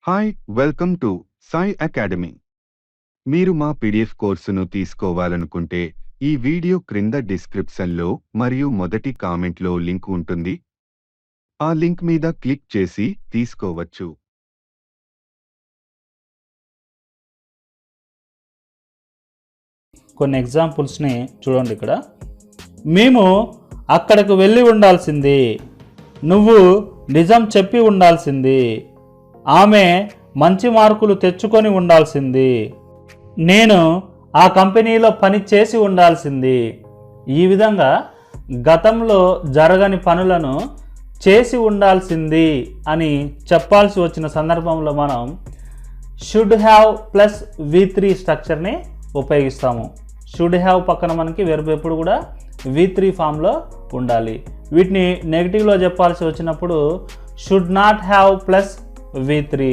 Hi welcome to Sai academy. మీరు మా PDF కోర్సును తీసుకోవాలనుకుంటే ఈ వీడియో క్రింద డిస్క్రిప్షన్లో మరియు మొదటి కామెంట్లో లింక్ ఉంటుంది. ఆ లింక్ మీద క్లిక్ చేసి తీసుకోవచ్చు. కొన్ని ఎగ్జాంపుల్స్ని చూడండి. ఇక్కడ మేము అక్కడికి వెళ్ళి ఉండాల్సింది, నువ్వు నిజం చెప్పి ఉండాల్సింది, ఆమె మంచి మార్కులు తెచ్చుకొని ఉండాల్సింది, నేను ఆ కంపెనీలో పని చేసి ఉండాల్సింది. ఈ విధంగా గతంలో జరగని పనులను చేసి ఉండాల్సింది అని చెప్పాల్సి వచ్చిన సందర్భంలో మనం షుడ్ హ్యావ్ ప్లస్ V3 స్ట్రక్చర్ని ఉపయోగిస్తాము. షుడ్ హ్యావ్ పక్కన మనకి వెర్బ్ ఎప్పుడు కూడా V3 ఫామ్లో ఉండాలి. వీటిని నెగిటివ్లో చెప్పాల్సి వచ్చినప్పుడు should not have plus V3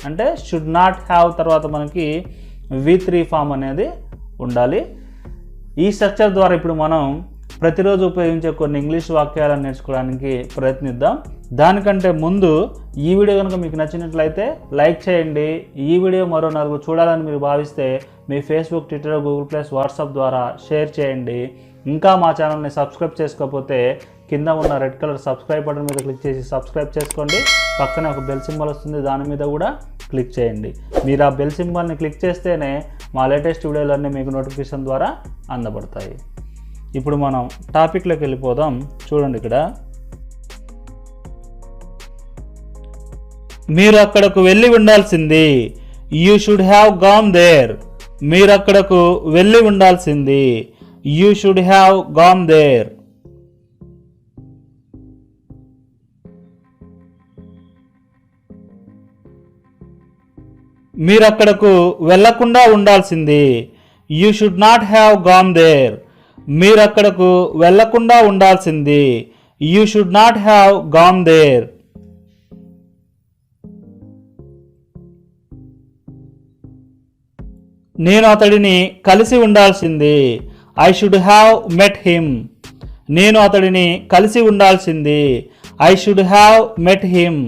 అంటే షుడ్ నాట్ హ్యావ్ తర్వాత మనకి V3 ఫామ్ అనేది ఉండాలి. ఈ స్ట్రక్చర్ ద్వారా ఇప్పుడు మనం ప్రతిరోజు ఉపయోగించే కొన్ని ఇంగ్లీష్ వాక్యాలను నేర్చుకోవడానికి ప్రయత్నిద్దాం. దానికంటే ముందు ఈ వీడియో కనుక మీకు నచ్చినట్లయితే లైక్ చేయండి. ఈ వీడియో మరో నలుగురు చూడాలని మీరు భావిస్తే మీ Facebook, Twitter, Google plus, WhatsApp ద్వారా షేర్ చేయండి. ఇంకా మా ఛానల్ని సబ్స్క్రైబ్ చేసుకోకపోతే కింద ఉన్న రెడ్ కలర్ సబ్స్క్రైబ్ బటన్ మీద క్లిక్ చేసి సబ్స్క్రైబ్ చేసుకోండి. పక్కనే ఒక బెల్ సింబల్ వస్తుంది, దాని మీద కూడా క్లిక్ చేయండి. మీరు ఆ బెల్ సింబల్ని క్లిక్ చేస్తేనే మా లేటెస్ట్ వీడియోలన్నీ మీకు నోటిఫికేషన్ ద్వారా అందబడతాయి. ఇప్పుడు మనం టాపిక్లోకి వెళ్ళిపోదాం. చూడండి, ఇక్కడ మీరు అక్కడకు వెళ్ళి ఉండాల్సింది, you should have gone there. మీరు అక్కడకు వెళ్ళి ఉండాల్సింది, you should have gone there. మీరు అక్కడకు వెళ్ళకుండా ఉండాల్సింది, you should not have gone there. మీరు అక్కడకు వెళ్ళకుండా ఉండాల్సింది, you should not have gone there. నేను అతడిని కలిసి ఉండాల్సింది, I should have met him. నేను అతడిని కలిసి ఉండాల్సింది, I should have met him.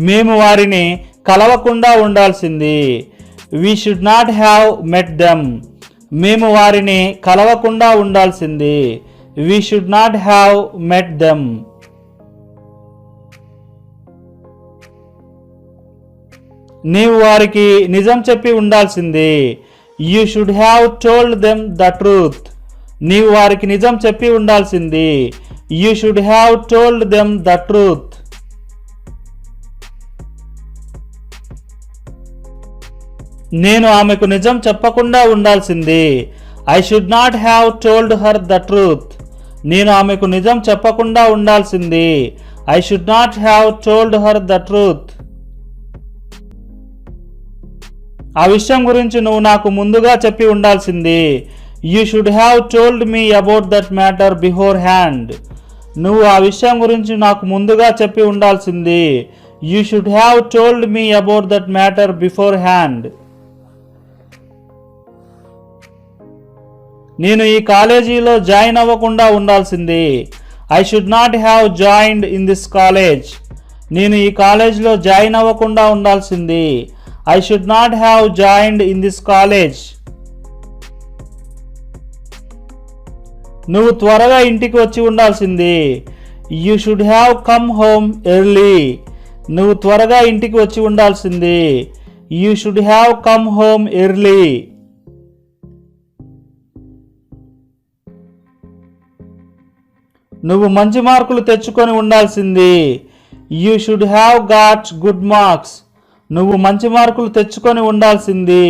మేము వారిని కలవకుండా ఉండాల్సింది, we should not have met them. మేము వారిని కలవకుండా ఉండాల్సింది, we should not have met them. నీవు వారికి నిజం చెప్పి ఉండాల్సింది, you should have told them the truth. నీవు వారికి నిజం చెప్పి ఉండాల్సింది, you should have told them the truth. నేను ఆమెకు నిజం చెప్పకుండా ఉండాల్సింది, I should not have told her the truth. నేను ఆమెకు నిజం చెప్పకుండా ఉండాల్సింది, I should not have told her the truth. ఆ విషయం గురించి నువ్వు నాకు ముందుగా చెప్పి ఉండాల్సింది, you should have told me about that matter before hand. నువ్వు ఆ విషయం గురించి నాకు ముందుగా చెప్పి ఉండాల్సింది, you should have told me about that matter before hand. నేను ఈ కాలేజీలో జాయిన్ అవ్వకుండా ఉండాల్సింది, I should not have joined in this college. నేను ఈ కాలేజ్లో జాయిన్ అవ్వకుండా ఉండాల్సింది, I should not have joined in this college. నువ్వు త్వరగా ఇంటికి వచ్చి ఉండాల్సింది, you should have come home early. నువ్వు త్వరగా ఇంటికి వచ్చి ఉండాల్సింది, you should have come home early. నువ్వు మంచి మార్కులు తెచ్చుకొని ఉండాల్సింది, you should have got good marks. నువ్వు మంచి మార్కులు తెచ్చుకొని ఉండాల్సింది,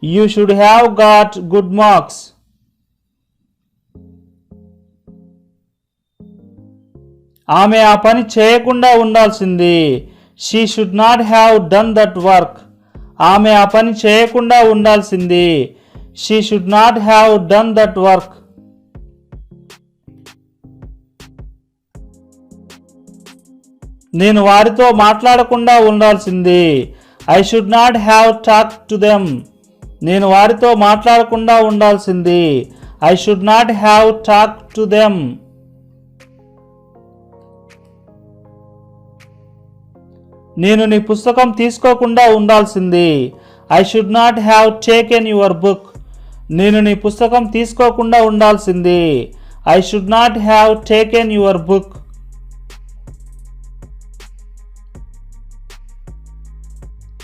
you should have got good marks. ఆమె ఆ పని చేయకుండా ఉండాల్సింది, she should not have done that work. ఆమె ఆ పని చేయకుండా ఉండాల్సింది, she should not have done that work. నేను వారితో మాట్లాడకుండా ఉండాల్సింది, I should not have talk to them. నేను వారితో మాట్లాడకుండా ఉండాల్సింది, I should not have talk to them. నేను నీ పుస్తకం తీసుకోకుండా ఉండాల్సింది. I should not have taken your book. నేను నీ పుస్తకం తీసుకోకుండా ఉండాల్సింది. I should not have taken your book.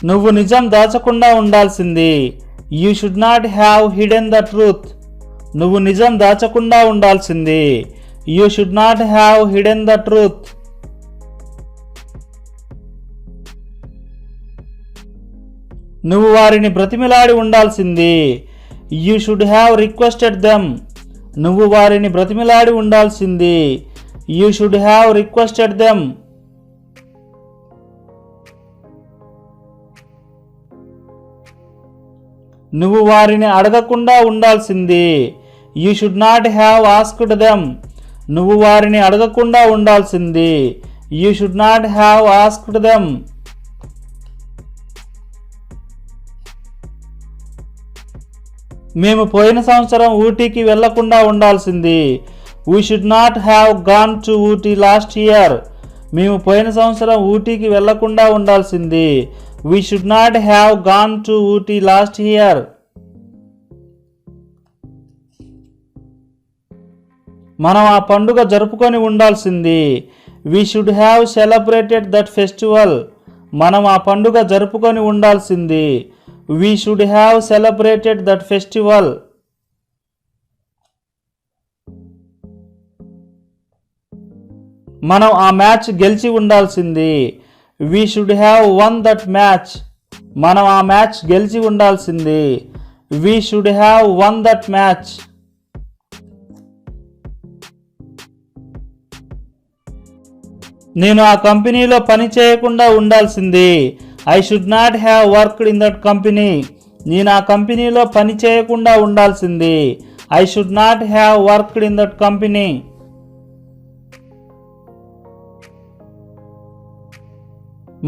నువ్వు నిజం దాచకుండా ఉండాల్సింది. You should not have hidden the truth. నువ్వు నిజం దాచకుండా ఉండాల్సింది. You should not have hidden the truth. నువ్వు వారిని బ్రతిమిలాడి ఉండాల్సింది. You should have requested them. నువ్వు వారిని బ్రతిమిలాడి ఉండాల్సింది. You should have requested them. నువ్వు వారిని అడగకుండా ఉండాల్సింది. You should not have asked them. నువ్వు వారిని అడగకుండా ఉండాల్సింది. You should not have asked them. మేము పోయిన సంవత్సరం ఊటీకి వెళ్లకుండా ఉండాల్సింది. We should not have gone to Ooty last year. మేము పోయిన సంవత్సరం ఊటీకి వెళ్లకుండా ఉండాల్సింది. We should not have gone to Ooty last year. మనం ఆ పండుగ జరుపుకొని ఉండాల్సింది. We should have celebrated that festival. మనం ఆ పండుగ జరుపుకొని ఉండాల్సింది. We should have celebrated that festival. మనం ఆ మ్యాచ్ గెలిచి ఉండాల్సింది. We should have one that match. మనం ఆ మ్యాచ్ గెలిచి ఉండాల్సింది. We should have one that match. నేను ఆ కంపెనీలో పని చేయకుండా ఉండాల్సింది. I should not have worked in that company. నేను ఆ కంపెనీలో పని చేయకుండా ఉండాల్సింది. I should not have worked in that company.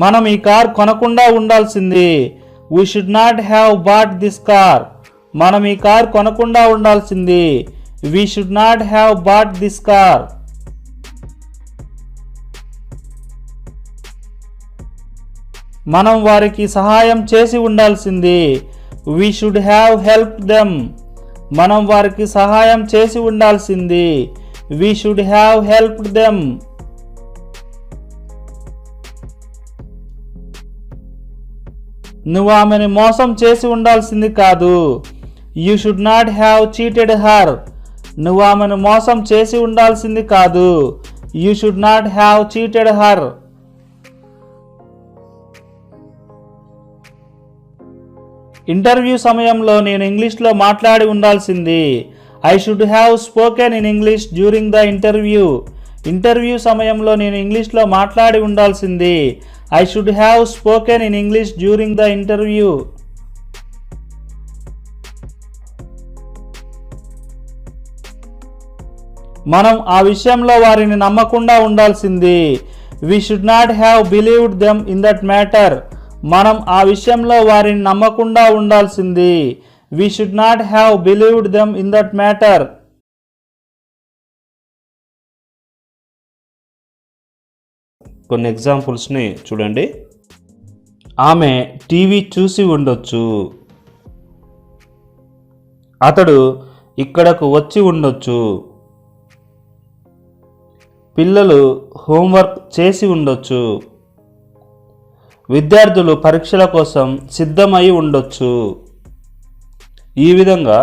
మనం ఈ కార్ కొనకుండా ఉండాల్సింది. We should not have bat this car. మనం ఈ కార్ కొనకుండా ఉండాల్సింది. We should not have bat this car. మనం వారికి సహాయం చేసి ఉండాల్సింది. We should have help them. మనం వారికి సహాయం చేసి ఉండాల్సింది. We should have helped them. నువ్వు ఆమెను మోసం చేసి ఉండాల్సింది కాదు. You should not have cheated her. నువ్వు ఆమెను మోసం చేసి ఉండాల్సింది కాదు. You should not have cheated her. Interview సమయంలో నేను ఇంగ్లీష్లో మాట్లాడి ఉండాల్సింది. I should have spoken in English during the interview. Interview సమయంలో నేను ఇంగ్లీష్లో మాట్లాడి ఉండాల్సింది. I should have spoken in English during the interview. మనం ఆ విషయంలో వారిని నమ్మకుండా ఉండాల్సింది. We should not have believed them in that matter. మనం ఆ విషయంలో వారిని నమ్మకుండా ఉండాల్సింది. We should not have believed them in that matter. కొన్ని ఎగ్జాంపుల్స్ని చూడండి. ఆమె టీవీ చూసి ఉండొచ్చు. అతడు ఇక్కడకు వచ్చి ఉండొచ్చు. పిల్లలు హోంవర్క్ చేసి ఉండొచ్చు. విద్యార్థులు పరీక్షల కోసం సిద్ధమై ఉండొచ్చు. ఈ విధంగా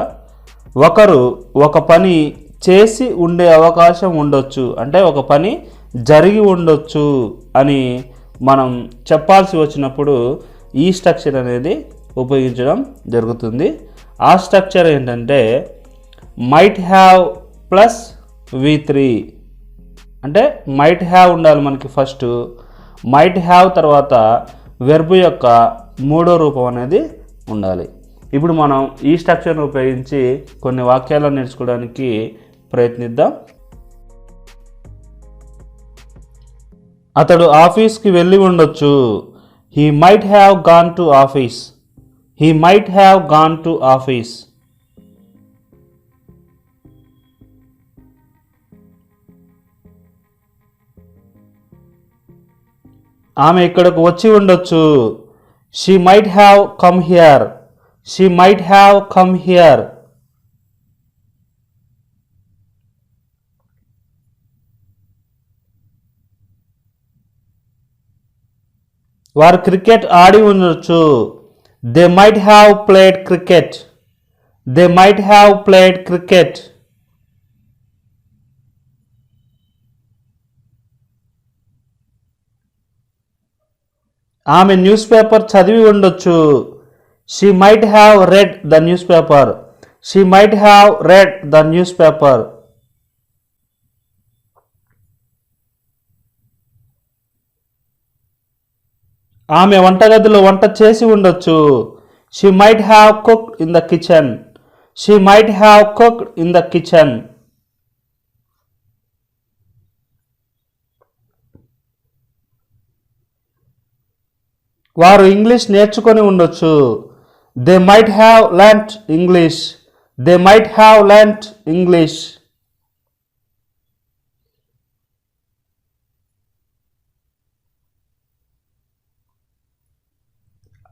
ఒకరు ఒక పని చేసి ఉండే అవకాశం ఉండొచ్చు, అంటే ఒక పని జరిగి ఉండొచ్చు అని మనం చెప్పాల్సి వచ్చినప్పుడు ఈ స్ట్రక్చర్ అనేది ఉపయోగించడం జరుగుతుంది. ఆ స్ట్రక్చర్ ఏంటంటే మైట్ హ్యావ్ ప్లస్ V3. అంటే మైట్ హ్యావ్ ఉండాలి మనకి ఫస్ట్. మైట్ హ్యావ్ తర్వాత వెర్బ్ యొక్క మూడో రూపం అనేది ఉండాలి. ఇప్పుడు మనం ఈ స్ట్రక్చర్ను ఉపయోగించి కొన్ని వాక్యాలను నేర్చుకోవడానికి ప్రయత్నిద్దాం. అతడు ఆఫీస్కి వెళ్ళి ఉండొచ్చు. He might have gone to office. He might have gone to office. ఆమె ఇక్కడకు వచ్చి ఉండొచ్చు. She might have come here. She might have come here. వారు క్రికెట్ ఆడి ఉండొచ్చు. They might have played cricket. They might have played cricket. ఆమె news paper చదివి ఉండొచ్చు. She might have read the news paper. She might have read the news paper. ఆమె వంటగదిలో వంట చేసి ఉండొచ్చు. She might have cooked in the kitchen. She might have cooked in the kitchen. వారు English నేర్చుకొని ఉండొచ్చు. They might have learned English. They might have learned English.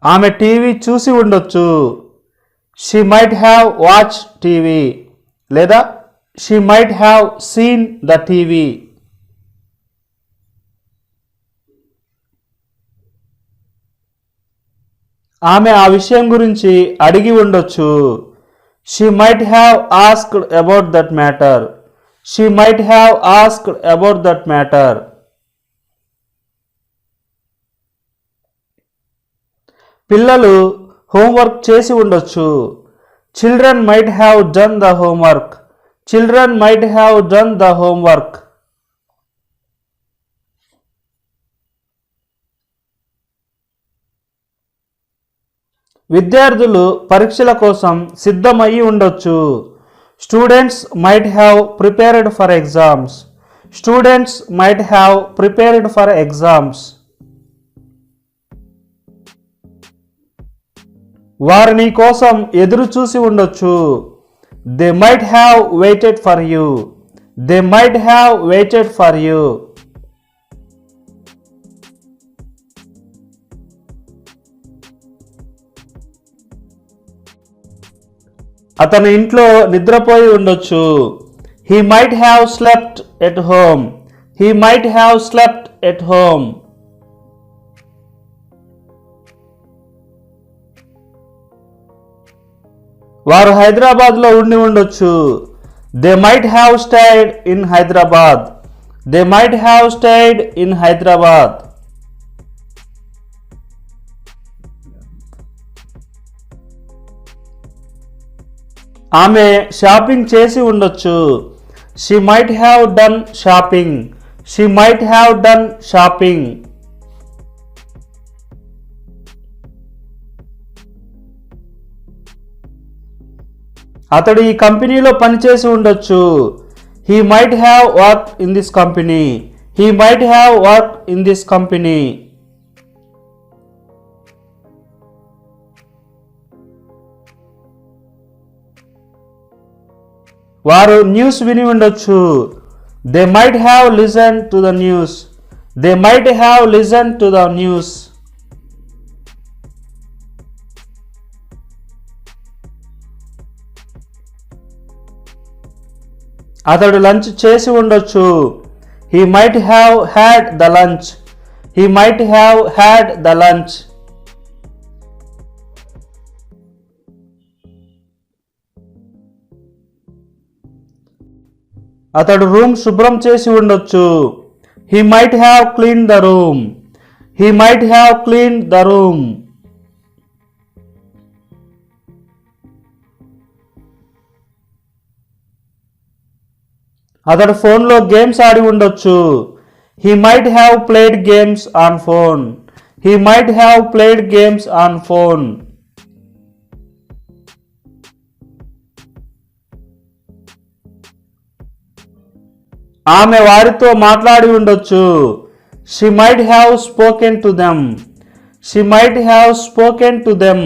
ఆమె TV చూసి ఉండొచ్చు. She might have watch TV లేదా she might have seen the TV. ఆమె ఆ విషయం గురించి అడిగి ఉండొచ్చు. She might have asked about that matter. She might have asked about that matter. పిల్లలు హోంవర్క్ చేసి ఉండొచ్చు. Children might have done the homework. Children might have done the homework. విద్యార్థులు పరీక్షల కోసం సిద్ధమయ్యి ఉండొచ్చు. Students might have prepared for exams. Students might have prepared for exams. వారు నీ కోసం ఎదురు చూసి ఉండొచ్చు. They might have waited for you. They might have waited for you. అతను ఇంట్లో నిద్రపోయి ఉండొచ్చు. He might have slept at home. He might have slept at home. వారు హైదరాబాద్లో ఉండి ఉండొచ్చు. They might have stayed in Hyderabad. They might have stayed in Hyderabad. ఆమె shopping చేసి ఉండొచ్చు. She might have done shopping. She might have done shopping. అతడు ఈ కంపెనీలో పనిచేసి ఉండొచ్చు. He might have work in this company. He might have work in this company. వారు news విని ఉండొచ్చు. They might have listen to the news. They might have listen to the news. అతడు lunch చేసి ఉండొచ్చు. He might have had the lunch. He might have had the lunch. అతడు room శుభ్రం చేసి ఉండొచ్చు. He might have clean the room. He might have clean the room. అతడు ఫోన్లో games ఆడి ఉండొచ్చు. He might have played games on phone. He might have played games on phone. ఆమె వారితో మాట్లాడి ఉండొచ్చు. She might have spoken to them. She might have spoken to them.